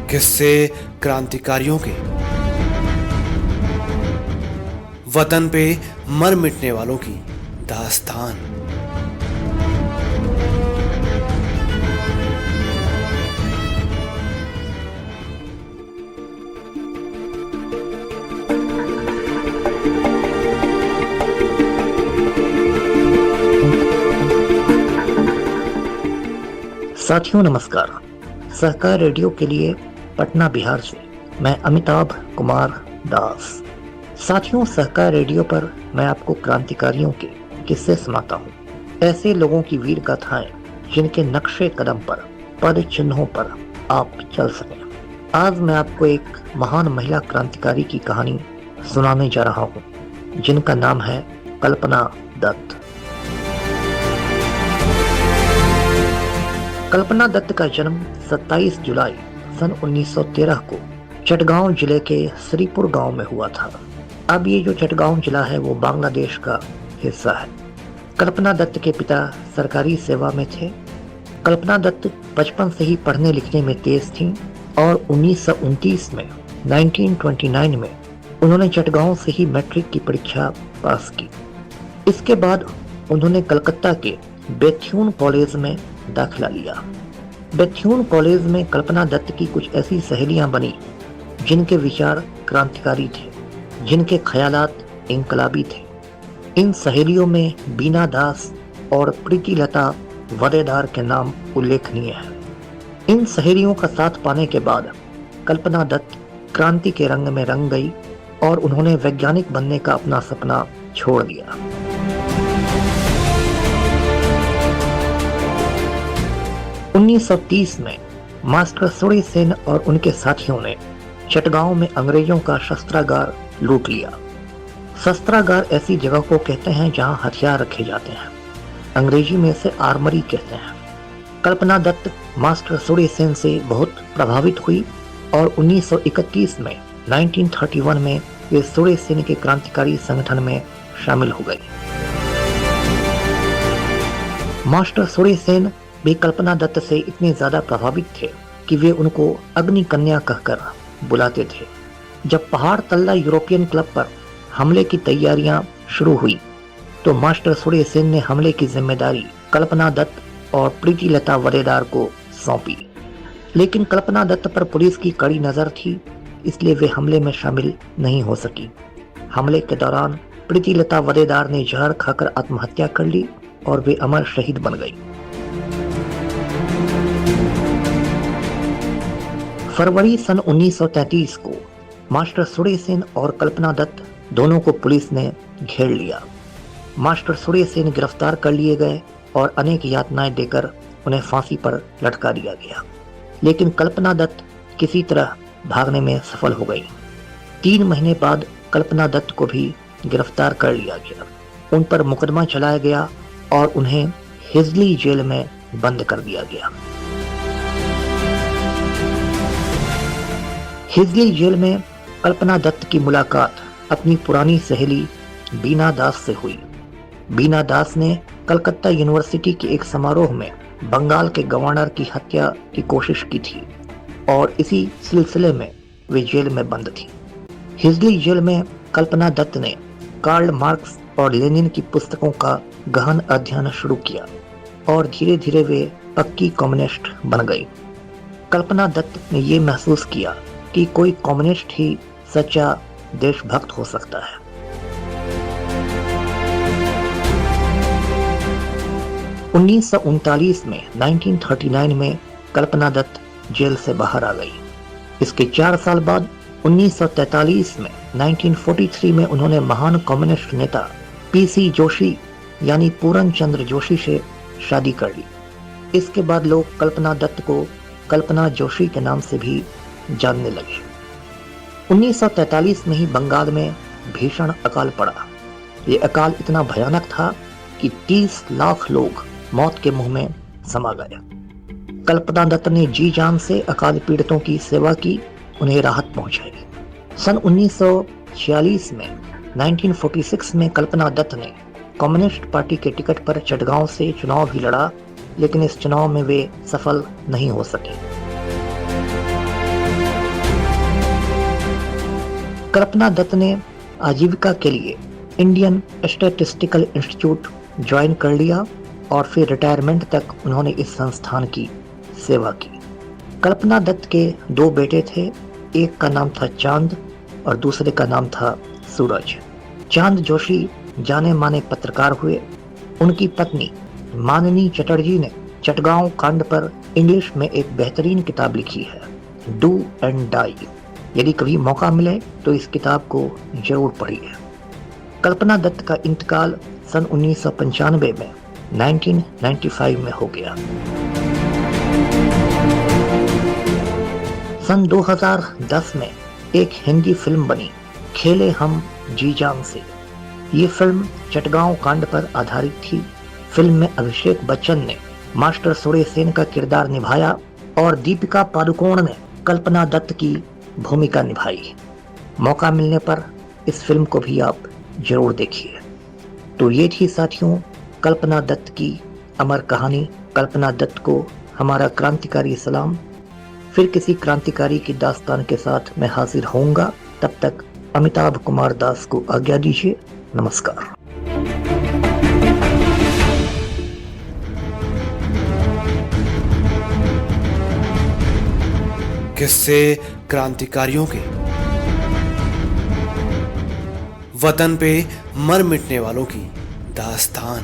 किस्से क्रांतिकारियों के, वतन पे मर मिटने वालों की दास्तान। साथियों नमस्कार। सहकार रेडियो के लिए पटना बिहार से मैं अमिताभ कुमार दास। साथियों, सहकार रेडियो पर मैं आपको क्रांतिकारियों के किस्से सुनाता हूँ, ऐसे लोगों की वीर गाथाएं जिनके नक्शे कदम पर, पद चिन्हों पर आप चल सकें। आज मैं आपको एक महान महिला क्रांतिकारी की कहानी सुनाने जा रहा हूँ, जिनका नाम है कल्पना दत्त। कल्पना दत्त का जन्म 27 जुलाई सन 1913 को चटगांव जिले के श्रीपुर गांव में हुआ था। अब ये जो चटगांव जिला है वो बांग्लादेश का हिस्सा है। कल्पना दत्त के पिता सरकारी सेवा में थे। कल्पना दत्त बचपन से ही पढ़ने लिखने में तेज थीं और 1929 में 1929 में उन्होंने चटगांव से ही मैट्रिक की परीक्षा पास की। इसके बाद उन्होंने कलकत्ता के बेथ्यून कॉलेज में दाखिला लिया। बेथ्यून कॉलेज में कल्पना दत्त की कुछ ऐसी सहेलियां बनी जिनके विचार क्रांतिकारी थे, जिनके ख्यालात इंकलाबी थे। इन सहेलियों में बीना दास और प्रीति लता वदेदार के नाम उल्लेखनीय है। इन सहेलियों का साथ पाने के बाद कल्पना दत्त क्रांति के रंग में रंग गई और उन्होंने वैज्ञानिक बनने का अपना सपना छोड़ दिया। 1930 में मास्टर सूर्य सेन और उनके साथियों ने चटगांव में अंग्रेजों का शस्त्रागार लूट लिया। शस्त्रागार ऐसी जगह को कहते हैं जहां हथियार रखे जाते हैं, अंग्रेजी में से आर्मरी कहते हैं। कल्पना दत्त मास्टर सूर्य सेन से बहुत प्रभावित हुई और 1931 में 1931 में वे सूर्य सेन के क्रांतिकारी संगठन में शामिल हो गई। मास्टर सूर्य सेन भी कल्पना दत्त से इतने ज्यादा प्रभावित थे कि वे उनको अग्नि कन्या कहकर बुलाते थे। जब पहाड़ तल्ला यूरोपियन क्लब पर हमले की तैयारियां शुरू हुई तो मास्टर सूर्य सेन ने हमले की जिम्मेदारी कल्पना दत्त और प्रीति लता वदेदार को सौंपी। लेकिन कल्पना दत्त पर पुलिस की कड़ी नजर थी, इसलिए वे हमले में शामिल नहीं हो सकी। हमले के दौरान प्रीति लता वदेदार ने जहर खाकर आत्महत्या कर ली और वे अमर शहीद बन गई। फरवरी सन 1933 को मास्टर सूर्य सेन और कल्पना दत्त दोनों को पुलिस ने घेर लिया। मास्टर सूर्य सेन गिरफ्तार कर लिए गए और अनेक यातनाएं देकर उन्हें फांसी पर लटका दिया गया। लेकिन कल्पना दत्त किसी तरह भागने में सफल हो गई। 3 महीने बाद कल्पना दत्त को भी गिरफ्तार कर लिया गया। उन पर मुकदमा चलाया गया और उन्हें हिजली जेल में बंद कर दिया गया। हिजली जेल में कल्पना दत्त की मुलाकात अपनी पुरानी सहेली बीना दास से हुई। बीना दास ने कलकत्ता यूनिवर्सिटी के एक समारोह में बंगाल के गवर्नर की हत्या की कोशिश की थी और इसी सिलसिले में वे जेल में बंद थी। हिजली जेल में कल्पना दत्त ने कार्ल मार्क्स और लेनिन की पुस्तकों का गहन अध्ययन शुरू किया और धीरे धीरे वे पक्की कम्युनिस्ट बन गई। कल्पना दत्त ने ये महसूस किया कि कोई कम्युनिस्ट ही सच्चा देशभक्त हो सकता है। उन्नीस में 1939 में कल्पना दत्त जेल से बाहर आ गई। इसके 4 साल बाद 1943 में 1943 में उन्होंने महान कम्युनिस्ट नेता पीसी जोशी यानी पूरन चंद्र जोशी से शादी कर ली। इसके बाद लोग कल्पना दत्त को कल्पना जोशी के नाम से भी जानने लगे। 1943 में ही बंगाल में भीषण अकाल पड़ा। ये अकाल इतना भयानक था कि 30 लाख लोग मौत के मुंह में समा गए। कल्पना दत्त ने जी जान से अकाल पीड़ितों की सेवा की, उन्हें राहत पहुंचाई। सन 1946 में 1946 में कल्पना दत्त ने कम्युनिस्ट पार्टी के टिकट पर चटगांव से चुनाव भी लड़ा, लेकिन इस चुनाव में वे सफल नहीं हो सके। कल्पना दत्त ने आजीविका के लिए इंडियन स्टैटिस्टिकल इंस्टीट्यूट ज्वाइन कर लिया और फिर रिटायरमेंट तक उन्होंने इस संस्थान की सेवा की। कल्पना दत्त के 2 बेटे थे, एक का नाम था चांद और दूसरे का नाम था सूरज। चांद जोशी जाने माने पत्रकार हुए। उनकी पत्नी माननी चटर्जी ने चटगांव कांड पर इंग्लिश में एक बेहतरीन किताब लिखी है, डू एंड डाई। यदि कभी मौका मिले तो इस किताब को जरूर पढ़िए। कल्पना दत्त का इंतकाल सन 1995 में 1995 में हो गया। सन 2010 में एक हिंदी फिल्म बनी, खेले हम जी जान से। ये फिल्म चटगांव कांड पर आधारित थी। फिल्म में अभिषेक बच्चन ने मास्टर सुरेसेन का किरदार निभाया और दीपिका पादुकोण ने कल्पना दत्त की भूमिका निभाई। मौका मिलने पर इस फिल्म को भी आप जरूर देखिए। तो ये थी साथियों कल्पना दत्त की अमर कहानी। कल्पना दत्त को हमारा क्रांतिकारी सलाम। फिर किसी क्रांतिकारी की दास्तान के साथ मैं हाजिर होऊंगा। तब तक अमिताभ कुमार दास को आज्ञा दीजिए। नमस्कार। किस्से क्रांतिकारियों के, वतन पे मर मिटने वालों की दास्तान।